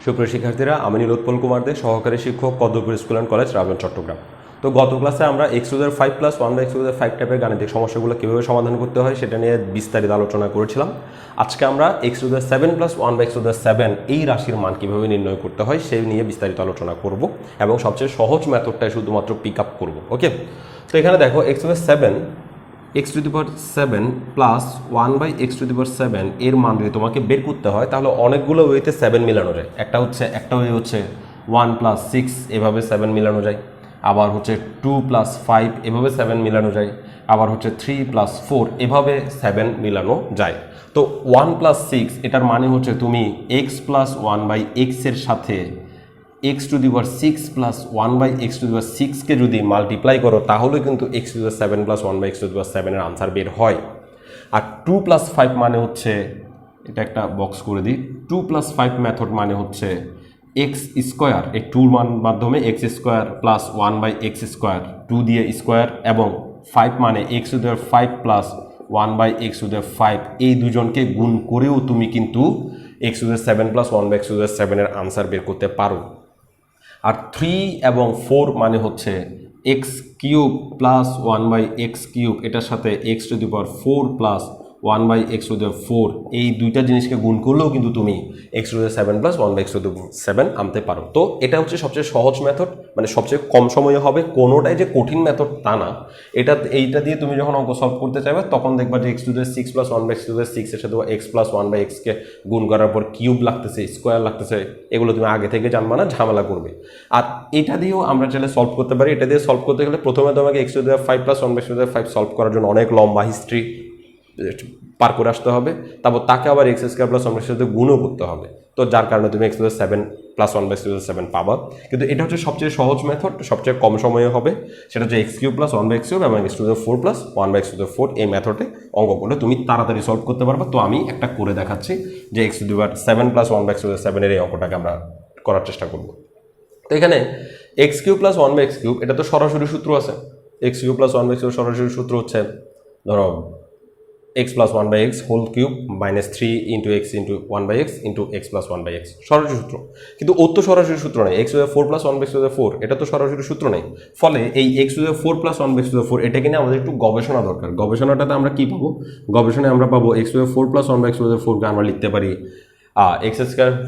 সুপ্রিয় শিক্ষার্থীরা, আমি নীলোৎপল কুমার দে, সহকারী শিক্ষক, Padmapur school and college, Rajganj, Chattogram. তো গত ক্লাসে আমরা x⁵ 5+1/x⁵ টাইপের গাণিতিক সমস্যাগুলো কীভাবে সমাধান করতে হয় সেটা নিয়ে বিস্তারিত আলোচনা করেছিলাম। আজকে আমরা x⁵7+1/x⁵ এই রাশির মান কীভাবে নির্ণয় করতে হয় সেই নিয়ে বিস্তারিত আলোচনা করব এবং সবচেয়ে সহজ মেথডটাই শুধুমাত্র পিক আপ করবো। ওকে, তো এখানে দেখো x⁵7 প্লাস 1/x⁵ এর মান যদি তোমাকে বের করতে হয় তাহলে অনেকগুলো ওয়েতে 7 মিলানো যায়। একটা ওয়ে হচ্ছে 1 + 6 এভাবে 7 মিলানো যায়, আবার হচ্ছে 2 + 5 এভাবে 7 মিলানো যায়, আবার হচ্ছে 3 + 4 এভাবে 7 মিলানো যায়। তো 1 + 6 এটার মানে হচ্ছে তুমি x + 1/x এর সাথে x⁶ + 1/x⁶ কে যদি মাল্টিপ্লাই করো তাহলে কিন্তু x⁵ + 1/x⁵ এর আনসার বের হয়। আর 2 + 5 মানে হচ্ছে, এটা একটা বক্স করে দিই, 2 + 5 মেথড মানে হচ্ছে x², এই 2 মান মাধ্যমে x² + 1/x², 2 দিয়ে স্কোয়ার, এবং 5 মানে x⁵ 5 + 1/x⁵, এই দুজনকে গুণ করেও তুমি কিন্তু x⁵ + 1/x⁵ এর আনসার বের করতে পারো। আর 3 এবং 4 মানে হচ্ছে x³ + 1/x³, এটার সাথে x⁴ + 1/x⁴, এই দুইটা জিনিসকে গুণ করলেও কিন্তু তুমি x⁵ + 1/x⁵ আনতে পারো। তো এটা হচ্ছে সবচেয়ে সহজ মেথড, মানে সবচেয়ে কম সময়ে হবে। কোনোটাই যে কঠিন মেথড তা না। এইটা দিয়ে তুমি যখন অঙ্ক সলভ করতে চাইবে তখন দেখবা যে x⁶ + 1/x⁶ এর সাথে x + 1/x কে গুণ করার পর কিউব লাগতেছে, স্কোয়ার লাগতেছে, এগুলো তুমি আগে থেকে জানবা না, ঝামেলা করবে। আর এটা দিয়েও আমরা চাইলে সলভ করতে পারি। এটা দিয়ে সলভ করতে গেলে প্রথমে তোমাকে x⁵ 5 + 1/x⁵ সলভ করার জন্য অনেক লম্বা হিস্ট্রি পার করে আসতে হবে, তারপর তাকে আবার x² + 1/x গুণও করতে হবে। তো যার কারণে তুমি x⁵ + 1/x⁵ পাবা। কিন্তু এটা হচ্ছে সবচেয়ে সহজ মেথড, সবচেয়ে কম সময়ে হবে। সেটা হচ্ছে x³ + 1/x³ এবং x⁴ + 1/x⁴, এই মেথডে অঙ্ক করলে তুমি তাড়াতাড়ি সলভ করতে পারবা। তো আমি একটা করে দেখাচ্ছি যে x⁵ 7 + 1/x⁵ এর এই অঙ্কটাকে আমরা করার চেষ্টা করব। তো এখানে x³ + 1/x³ এটা তো সরাসরি সূত্র আছে। x³ + 1/x³ সরাসরি সূত্র হচ্ছে, ধরো x + 1/x whole cube -3 × x × 1/x × x + 1/x, সরাসরি সূত্র। কিন্তু ওর তো সরাসরি সূত্র নেই। x⁴ + 1/x⁴, এটা তো সরাসরি সূত্র নেই। ফলে এই x⁴ + 1/x⁴ এটাকে নিয়ে আমাদের একটু গবেষণা দরকার। গবেষণাটাতে আমরা কি পাবো? গবেষণায় আমরা পাবো x⁴ + 1/x⁴ কে আমরা লিখতে পারি x²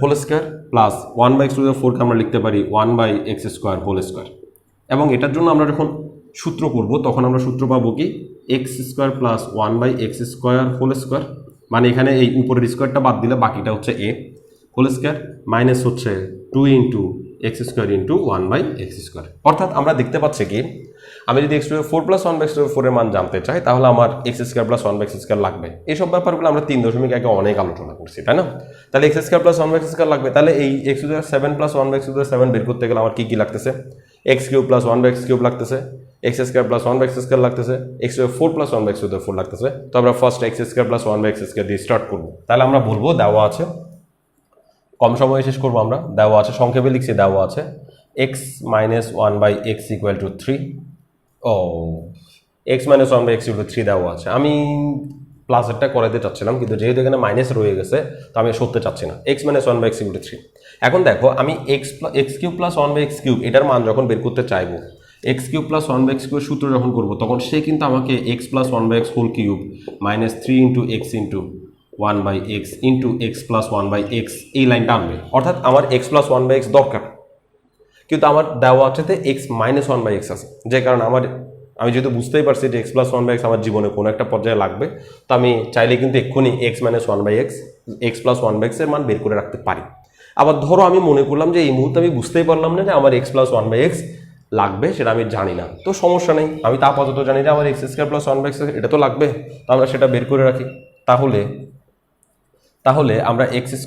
whole square plus 1/x⁴ কে আমরা লিখতে পারি 1/x² হোল স্কোয়ার। এবং এটার জন্য আমরা যখন সূত্র করব তখন আমরা সূত্র পাবো কি x² + 1/x² হোল স্কোয়ার, মানে এখানে এই উপরের স্কোয়ারটা বাদ দিলে বাকিটা হচ্ছে a হোল স্কোয়ার, মাইনাস হচ্ছে 2 × x² × 1/x²। অর্থাৎ আমরা দেখতে পাচ্ছি কি, আমি যদি x⁴ + 1/x⁴ এর মান জানতে চাই তাহলে আমার x² + 1/x² লাগবে। এইসব ব্যাপারগুলো আমরা 3.1 অনেক আলোচনা করছি, তাই না? তাহলে x² + 1/x² লাগবে। তাহলে এই x⁵ 7 + 1/x⁵ বের করতে গেলে আমার কি লাগতেছে? x³ + 1/x³ লাগতেছে, x² + 1/x² লাগতেছে, x⁴ + 1/x⁴ লাগতেছে। তো আমরা ফার্স্ট x² + 1/x² দিয়ে স্টার্ট করবো। তাহলে আমরা বলবো দেওয়া আছে, কম সময়ে শেষ করবো আমরা, দেওয়া আছে, সংক্ষেপে লিখছি, দেওয়া আছে x - 1/x = 3, x - 1/x = 3 দেওয়া আছে। আমি প্লাসেরটা করাতে চাচ্ছিলাম, কিন্তু যেহেতু এখানে মাইনাস রয়ে গেছে তো আমি সরতে চাচ্ছি না। x - 1/x = 3। এখন দেখো, আমি x³ + 1/x³ এটার মান যখন বের করতে চাইবো, x³ + 1/x³ সূত্র যখন করবো তখন সে কিন্তু আমাকে x + 1/x whole cube -3 × x × 1/x × x + 1/x এই লাইনটা আনবে। অর্থাৎ আমার x + 1/x দরকার, কিন্তু আমার দেওয়া আছে x - 1/x আছে, যে কারণে আমি যেহেতু বুঝতেই পারছি যে x + 1/x আমার জীবনে কোনো একটা পর্যায়ে লাগবে, তো আমি চাইলে কিন্তু এক্ষুনি x - 1/x, x + 1/x এর মান বের করে রাখতে পারি। আবার ধরো আমি মনে করলাম যে এই মুহূর্তে আমি বুঝতেই পারলাম না যে আমার x + 1/x লাগবে, সেটা আমি জানি না, তো সমস্যা নেই। আমি তা আপাতত জানি যে আমার x² + 1/x এটা তো লাগবে, তো আমরা সেটা বের করে রাখি। তাহলে আমরা x² +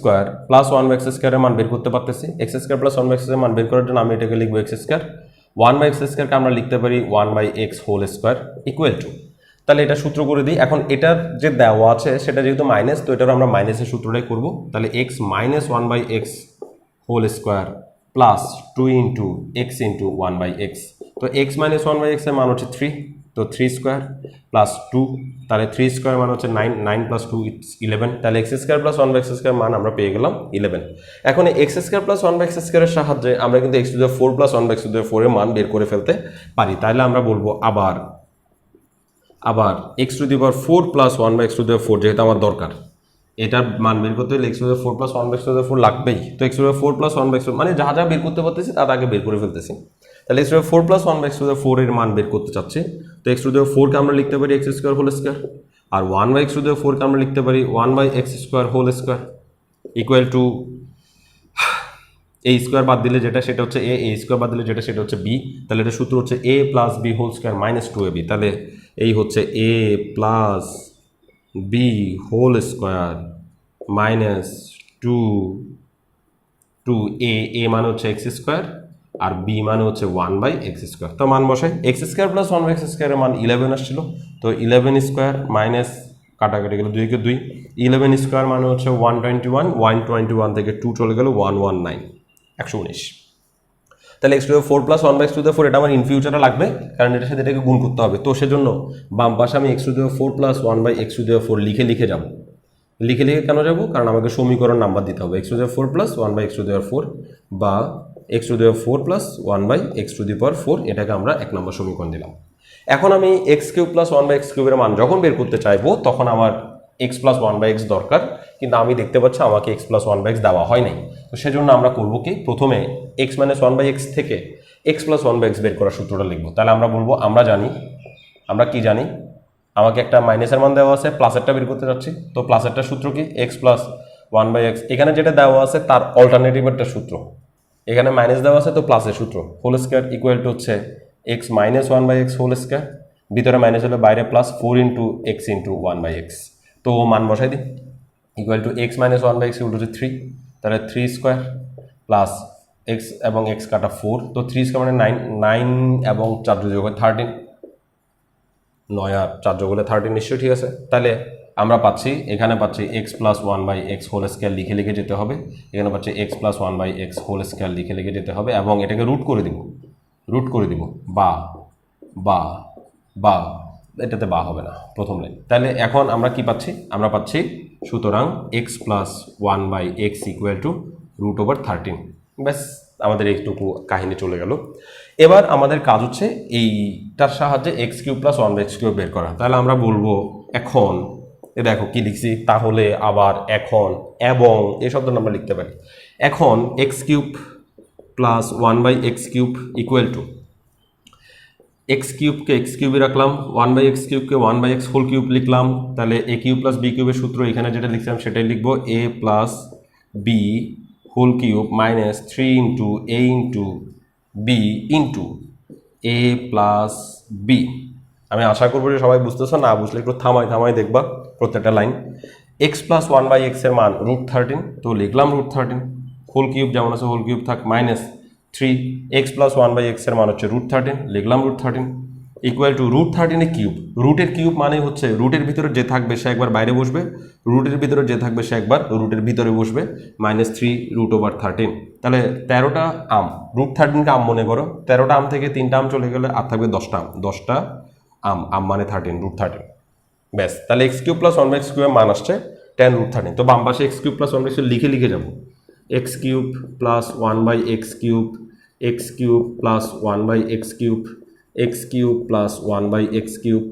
1/x² এর মান বের করতে পারতেছি। x² + 1/x এর মান বের করার জন্য আমি এটাকে লিখবো x², 1/x² কে আমরা লিখতে পারি 1/x whole square equal two, তাহলে এটা সূত্র করে দিই। এখন এটার যে দেওয়া আছে সেটা যেহেতু মাইনাস, তো এটার আমরা মাইনাসের সূত্রটাই করব। তাহলে x - 1/x whole square plus 2 × x × 1/x। তো x - 1/x এর মান হচ্ছে 3, তো 3 স্কোয়ার প্লাস 2, তাহলে 3 স্কোয়ার মানে হচ্ছে 9, 9 প্লাস 2 ইটস 11, তাহলে x square plus 1 by x square মান আমরা পেয়ে গেলাম 11। এখন x square plus 1 by x স্কোয়ারের সাহায্যে আমরা কিন্তু x to the 4 plus 1 by x to the 4 এর মান বের করে ফেলতে পারি। তাহলে আমরা বলবো আবার x to the power 4 plus 1 by x to the 4 যেহেতু আমার দরকার, এটার মান বের করতে হলে x to the 4 plus 1 by x to the 4 লাগবেই। তো x to the 4 plus 1 by x মানে যা যা বের করতে পারতেছি তার আগে বের করে ফেলতেছি। তাহলে x to the 4 plus 1 by x to the 4 এর মান বের করতে চাচ্ছি। তো এক্স টু দি 4 কে আমরা লিখতে পারি এক্স স্কোয়ার হোল স্কোয়ার, আর 1 বাই এক্স টু দি 4 কে আমরা লিখতে পারি 1 by x square whole square equal to a square বাদ দিলে যেটা সেটা হচ্ছে এ স্কোয়ার বাদ দিলে যেটা সেটা হচ্ছে বি। তাহলে এটা সূত্র হচ্ছে A plus B whole square minus 2ab। তাহলে এই হচ্ছে A plus B whole square minus 2 A মানে হচ্ছে এক্স স্কোয়ার আর বি মানে হচ্ছে 1 বাই এক্স স্কোয়ার। তো মান বসাই, x square plus 1 by x স্কোয়ারের মান 11 আসছিল। তো 11 স্কোয়ার মাইনাস কাটাকাটি গেল 2 কে 2, 11 স্কোয়ার মানে হচ্ছে 121, 121 থেকে 2 চলে গেল 119, 119। তাহলে x to the 4 plus 1 by x to the 4 এটা আমার ইন ফিউচারে লাগবে, কারণ এটার সাথে এটাকে গুণ করতে হবে। তো সেজন্য বাম পাশে আমি x to the 4 plus 1 by x to the 4 লিখে যাব। লিখে কেন যাবো? কারণ আমাকে সমীকরণ নাম্বার দিতে হবে। X to the 4 plus 1 by x to the 4 বা x to the 4 plus 1 by x to the power 4, এটাকে আমরা 1 নম্বর সমীকরণ দিলাম। এখন আমি x cube plus 1 by x কিউবের মান যখন বের করতে চাইবো তখন আমার এক্স প্লাস 1 বাই এক্স দরকার, কিন্তু আমি দেখতে পাচ্ছি আমাকে এক্স প্লাস 1 বাই এক্স দেওয়া হয় নাই। তো সেজন্য আমরা করবো কি, প্রথমে এক্স মাইনাস 1 বাই এক্স থেকে এক্স প্লাস 1 বাই এক্স বের করার সূত্রটা লিখবো। তাহলে আমরা বলবো আমরা কি জানি, আমাকে একটা মাইনাসের মান দেওয়া আছে, প্লাসেরটা বের করতে যাচ্ছি। তো প্লাসেরটা সূত্র কি, এক্স প্লাস 1 বাই এক্স, এখানে যেটা দেওয়া আছে তার অল্টারনেটিভেরটা সূত্র, এখানে মাইনাস দেওয়া আছে তো প্লাসের সূত্র হোল স্কোয়ার ইকুয়াল টু হচ্ছে x minus 1 by x whole square, ভিতরে মাইনাস হলে বাইরে plus 4 into x into 1 by x. তো মান বসাই দিই, equal to x minus 1 by x equal to 3, তাহলে 3 স্কোয়ার প্লাস এক্স এবং এক্স কাটা 4, তো 3 স্কোয়ার মানে 9 এবং 4 যোগ 13, 9 আর 4 যোগ হলে 13 নিশ্চয়ই ঠিক আছে। তাহলে আমরা এখানে পাচ্ছি x plus 1 by x whole square লিখে যেতে হবে, এখানে পাচ্ছি x plus 1 by x whole square লিখে যেতে হবে, এবং এটাকে রুট করে দিব বা এটাতে বা হবে না প্রথম লাইন। তাহলে এখন আমরা কি পাচ্ছি, আমরা পাচ্ছি সুতরাং x plus 1 by x equal to root over 13। ব্যাস, আমাদের এইটুকু কাহিনী চলে গেল। এবার আমাদের কাজ হচ্ছে এইটার সাহায্যে x cube plus 1 by x cube বের করা। তাহলে আমরা বলবো এখন, দেখো কি লিখছি, তাহলে আবার এখন এবং এই শব্দটা আমরা লিখতে পারি। এখন x cube plus 1 by x cube equal to x কিউবকে এক্স কিউবে রাখলাম, 1 বাই এক্স কিউবকে 1 বাই এক্স হোল কিউব লিখলাম। তাহলে এ কিউব প্লাস বি কিউবের সূত্র এখানে যেটা লিখলাম সেটাই লিখবো, A plus B whole cube minus 3 into A into B into A plus B. আমি আশা করবো যে সবাই বুঝতেছো, না বুঝলে একটু থামাই দেখবা প্রত্যেকটা line. X plus 1 by x এর মান রুট 13, তো লিখলাম রুট 13, হোল কিউব যেমন আছে হোল কিউব থাক, minus 3 x plus 1 by x এর মান হচ্ছে রুট 13, লিখলাম রুট 13 ইকুয়াল টু রুট 13 এর কিউব। রুটের কিউব মানে হচ্ছে রুটের ভিতরে যে থাকবে সে একবার বাইরে বসবে, রুটের ভিতরে যে থাকবে সে একবার রুটের ভিতরে বসবে, মাইনাস 3 রুট ওভার 13। তাহলে 13টা আম, রুট 13কে আম মনে করো, 13টা আম থেকে 3টা আম চলে গেলে আর থাকবে 10টা আম, 10টা আম মানে 13, রুট 13। ব্যাস, তাহলে x cube plus 1 by x কিউবের মান আসছে 10 রুট 13। তো বাম পাশে x cube plus 1 by x লিখে যাবো, x cube plus 1 by x cube, x cube plus 1 by x cube, x cube plus 1 by x cube,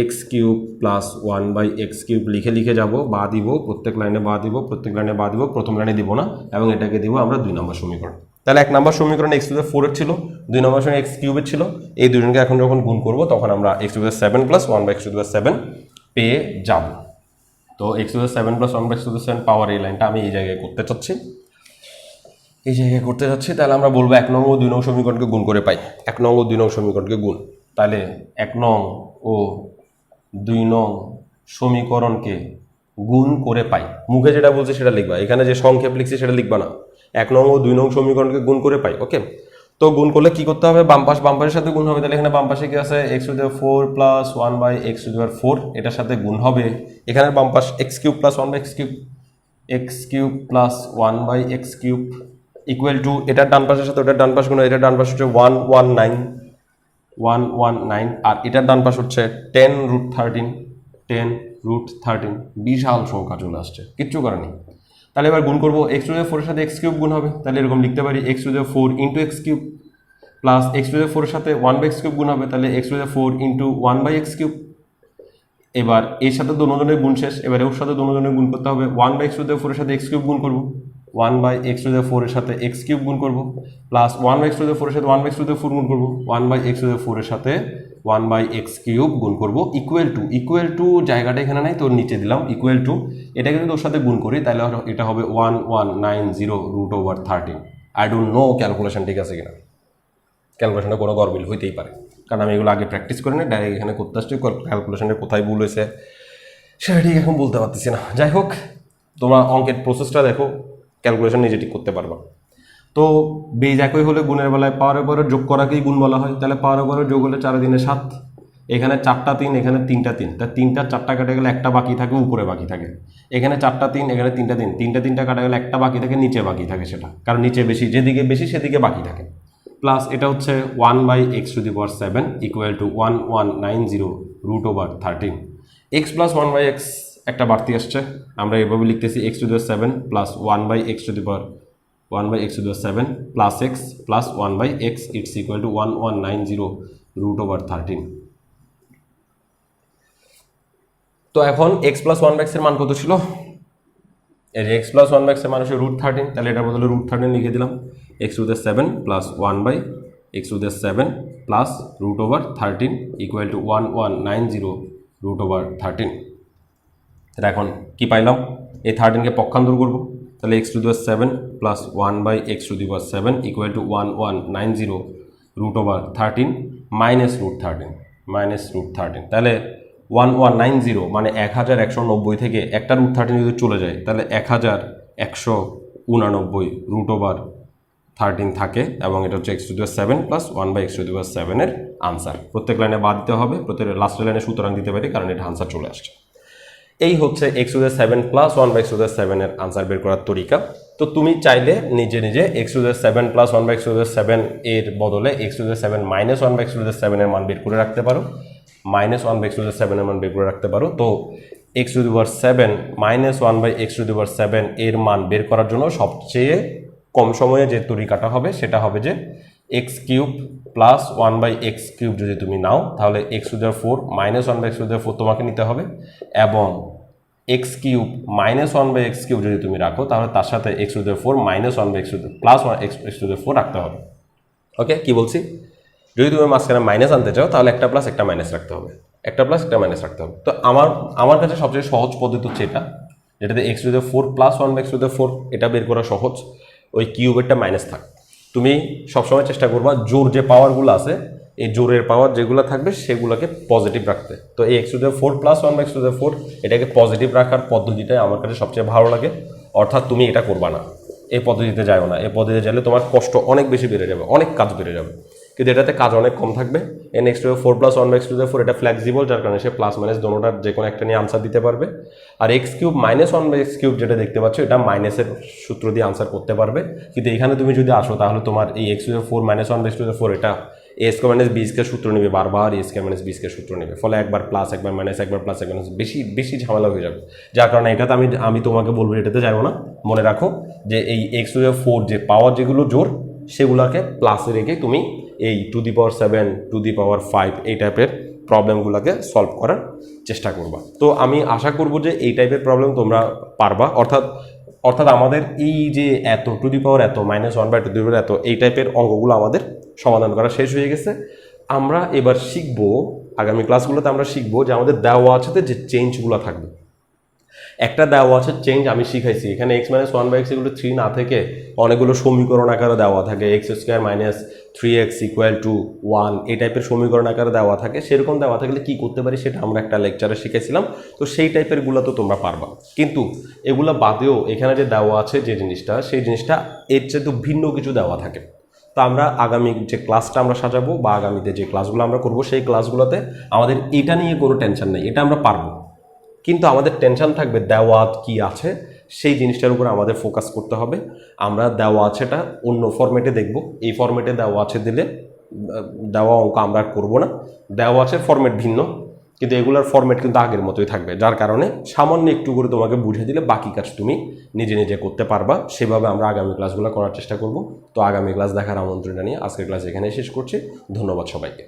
x cube plus 1 by x cube লিখে যাব, বা দিব প্রত্যেক লাইনে বা দিব, প্রথম লাইনে দিব না, এবং এটাকে দিব আমরা 2 নম্বর সমীকরণ। তাহলে 1 নম্বর সমীকরণ এক্স টু দি 4 এর ছিল, 2 নম্বর সমীকরণ এক্স কিউবের ছিল। এই দুজনকে এখন যখন গুণ করব তখন আমরা x to the 7 plus 1 by x to the 7 পেয়ে যাব। তো x to the 7 plus 1 by x to the 7 power এই লাইনটা আমি এই জায়গায় করতে চাচ্ছি, তাহলে আমরা বলবো 1 নং ও 2 নং সমীকরণকে গুণ করে পাই, 1 নং ও 2 নং সমীকরণকে গুণ। তাহলে 1 নং ও 2 নং সমীকরণকে গুণ করে পাই, মুখে যেটা বলছে সেটা লিখবা, এখানে যে সংক্ষেপ লিখছি সেটা লিখবা না। 1 নং ও 2 নং সমীকরণকে গুণ করে পাই, ওকে। তো গুণ করলে কি করতে হবে, বাম পাশের সাথে গুণ হবে। তাহলে এখানে বাম পাশে কি আছে, x to the 4 plus 1 by x to the 4, এটার সাথে গুণ হবে। এখানে বাম পাশ x cube plus 1 by x cube, x cube plus 1 by x cube equal to এটার ডান পাশের সাথে ওটার ডান পাশ গুণ, এটার ডান পাশ হচ্ছে 119, 119 আর এটার ডান পাশ হচ্ছে 10√13 বিশাল সংখ্যা চলে আসছে, কিচ্ছু করে নেই। তাহলে এবার গুণ করবো, এক্স টু দ্য 4 এর সাথে এক্স কিউব গুণ হবে, তাহলে এরকম লিখতে পারি x to the 4 into x cube plus x to the 4 এর সাথে 1/x কিউব গুণ হবে, তাহলে x to the 4 into 1/x cube. এবার এর সাথে দুজনের গুণ শেষ, এবার ওর সাথে দুজনের গুণ করতে হবে, 1/x টু দ্য 4 এর সাথে এক্স কিউব গুণ করবো, 1/x টু দ্য 4 এর সাথে এক্স কিউব গুণ করবো প্লাস 1/x টু দ্য 4 এর সাথে 1/x টু দ্য 4 গুণ করবো, 1/x টু দ্য 4 এর সাথে 1/x কিউব গুণ করবো ইকুয়াল টু জায়গাটা এখানে নাই, তোর নিচে দিলাম ইকুয়াল টু, এটাকে যদি ওর সাথে গুণ করি তাহলে এটা হবে 1190√13। আই ডোন্ট নো ক্যালকুলেশন ঠিক আছে কিনা, ক্যালকুলেশনে কোনো গরমিল হইতেই পারে, কারণ আমি এগুলো আগে প্র্যাকটিস করি না, ডাইরেক্ট এখানে করতে আসছি, ক্যালকুলেশনে কোথায় ভুল হয়েছে সেটা ঠিক এখন বলতে পারতেছি না। যাই হোক, তোমরা অঙ্কের প্রসেসটা দেখো, ক্যালকুলেশন নিজে ঠিক করতে পারবা। তো বেজ একই হলে গুণের বেলায় পাওয়ারের পরে যোগ করাকেই গুণ বলা হয়, তাহলে পাওয়ারের পরে যোগ হলে 4 দিনে 7, এখানে 4টা 3, এখানে 3টা 3, তা 3টার 4টা কাটা গেলে একটা বাকি থাকে, উপরে বাকি থাকে, এখানে 4টা 3, এখানে 3টা 3, 3টা কাটা গেলে একটা বাকি থাকে, নিচে বাকি থাকে, সেটা কারণ নিচে বেশি, যেদিকে বেশি সেদিকে বাকি থাকে। প্লাস এটা হচ্ছে 1/x⁷ equal to 1190√13। X plus 1/x একটা বাড়তি আসছে, আমরা এভাবে লিখতেছি x⁷ plus 1/x⁷ plus x plus 1/x, it's equal to 1190√13। তো এখন এক্স প্লাস 1/x এর মান কত ছিল, এই যে এক্স প্লাস 1/x এর মান হচ্ছে √13, তাহলে এটার বদলে √13 লিখে দিলাম, x⁷ plus 1/x⁷ plus √13 equal to 1190√13। তাহলে এখন কি পাইলাম, এই 13কে পক্ষান্তর করবো, তাহলে x⁷ plus 1/x⁷ equal to 1190√13 -√13, তাহলে 1190 মানে 1190 থেকে একটা √13 যদি চলে যায় তাহলে 1189√13 থাকে, এবং এটা হচ্ছে x⁷ প্লাস 1/x⁷ এর আনসার। প্রত্যেক লাইনে বাদ দিতে হবে, প্রত্যেক লাস্টের লাইনে সুতরাং দিতে পারি, কারণ এটা আনসার চলে আসছে। এই হচ্ছে x⁷ প্লাস 1/x⁷ এর আনসার বের করার তরিকা। তো তুমি চাইলে নিজে নিজে x⁷ প্লাস 1/x⁷ এর বদলে x⁷ মাইনাস 1/x⁷ এর মান বের করে রাখতে পারো, -1/x⁷ এর মান বের করে রাখতে পারো। তো x⁷ মাইনাস 1/x⁷ এর মান বের করার জন্য সবচেয়ে কম সময়ে যে তরিকাটা হবে সেটা হবে যে x³ প্লাস 1/x³ যদি তুমি নাও তাহলে x⁴ মাইনাস 1/x⁴ তোমাকে নিতে হবে, এবং x³ মাইনাস 1/x³ যদি তুমি রাখো তাহলে তার সাথে x⁴ minus 1/x plus x⁴ রাখতে হবে। ওকে, কি বলছি, যদি তুমি মাঝখানে মাইনাস আনতে চাও তাহলে একটা প্লাস একটা মাইনাস রাখতে হবে, একটা প্লাস একটা মাইনাস রাখতে হবে। তো আমার কাছে সবচেয়ে সহজ পদ্ধতি হচ্ছে এটা, যেটাতে x⁴ প্লাস 1/x⁴ এটা বের করা সহজ, ওই কিউবেরটা মাইনাস থাক। তুমি সবসময় চেষ্টা করবা জোর যে পাওয়ারগুলো আছে, এই জোরের পাওয়ার যেগুলো থাকবে সেগুলোকে পজিটিভ রাখতে। তো এই x⁴ প্লাস 1/x⁴ এটাকে পজিটিভ রাখার পদ্ধতিটাই আমার কাছে সবচেয়ে ভালো লাগে। অর্থাৎ তুমি এটা করবা না, এই পদ্ধতিতে যাও না, এই পদ্ধতিতে গেলে তোমার কষ্ট অনেক বেশি বেড়ে যাবে, অনেক কাজ বেড়ে যাবে, কিন্তু এটাতে কাজ অনেক কম থাকবে। এন x⁴ প্লাস 1/x⁴ এটা ফ্লেক্সিবল, যার কারণে সে প্লাস মাইনাস দোনোটার যে কোনো একটা নিয়ে আনসার দিতে পারবে। আর x³ মাইনাস 1/x³ যেটা দেখতে পাচ্ছ এটা মাইনাসের সূত্র দিয়ে আনসার করতে পারবে, কিন্তু এখানে তুমি যদি আসো তাহলে তোমার এই x⁴ মাইনাস 1/x⁴ এটা a² - b² সূত্র নেবে, বারবার a² - b² সূত্র নেবে, ফলে একবার প্লাস একবার মাইনাস একবার প্লাস একবার মাইনাস বেশি ঝামেলা হয়ে যাবে। যার কারণে এটাতে আমি তোমাকে বলবো এটাতে যাবো না। মনে রাখো যে এই x⁴ যে পাওয়ার যেগুলো জোর সেগুলোকে প্লাসে রেখে তুমি এই 2⁷, 2⁵ এই টাইপের প্রবলেমগুলোকে সলভ করার চেষ্টা করবা। তো আমি আশা করব যে এই টাইপের প্রবলেম তোমরা পারবা, অর্থাৎ আমাদের এই যে এত এত -1/2 এত এই টাইপের অঙ্কগুলো আমাদের সমাধান করা শেষ হয়ে গেছে। আমরা এবার শিখবো, আগামী ক্লাসগুলোতে আমরা শিখবো যে আমাদের দেওয়া আছে যে চেঞ্জগুলো থাকবে। একটা দেওয়া আছে চেঞ্জ আমি শিখাইছি, এখানে x - 1/x এগুলো 3 না থেকে অনেকগুলো সমীকরণ আকারে দেওয়া থাকে, x² - 3x = 1 এই টাইপের সমীকরণ আকারে দেওয়া থাকে। সেরকম দেওয়া থাকলে কি করতে পারি সেটা আমরা একটা লেকচারে শিখেছিলাম। তো সেই টাইপের গুলো তো তোমরা পারবা, কিন্তু এগুলো বাদেও এখানে যে দেওয়া আছে যে জিনিসটা, সেই জিনিসটা এর চেয়ে তো ভিন্ন কিছু দেওয়া থাকে। তো আমরা আগামী যে ক্লাসটা আমরা সাজাবো বা আগামীতে যে ক্লাসগুলো আমরা করবো সেই ক্লাসগুলোতে আমাদের এটা নিয়ে কোনো টেনশন নেই, এটা আমরা পারবো, কিন্তু আমাদের টেনশন থাকবে দেওয়া কি আছে সেই জিনিসটার উপর আমাদের ফোকাস করতে হবে। আমরা দেওয়া আছেটা অন্য ফরম্যাটে দেখব, এই ফরম্যাটে দেওয়া আছে দিলে দেওয়া অঙ্ক আমরা করব না, দেওয়া আছে ফরম্যাট ভিন্ন, কিন্তু এগুলোর ফরম্যাট কিন্তু আগের মতোই থাকবে, যার কারণে সামান্য একটু করে তোমাকে বুঝিয়ে দিলে বাকি কাজ তুমি নিজে নিজে করতে পারবা। সেভাবে আমরা আগামী ক্লাসগুলো করার চেষ্টা করব। তো আগামী ক্লাস দেখার আমন্ত্রণ জানিয়ে আজকের ক্লাস এখানেই শেষ করছি। ধন্যবাদ সবাইকে।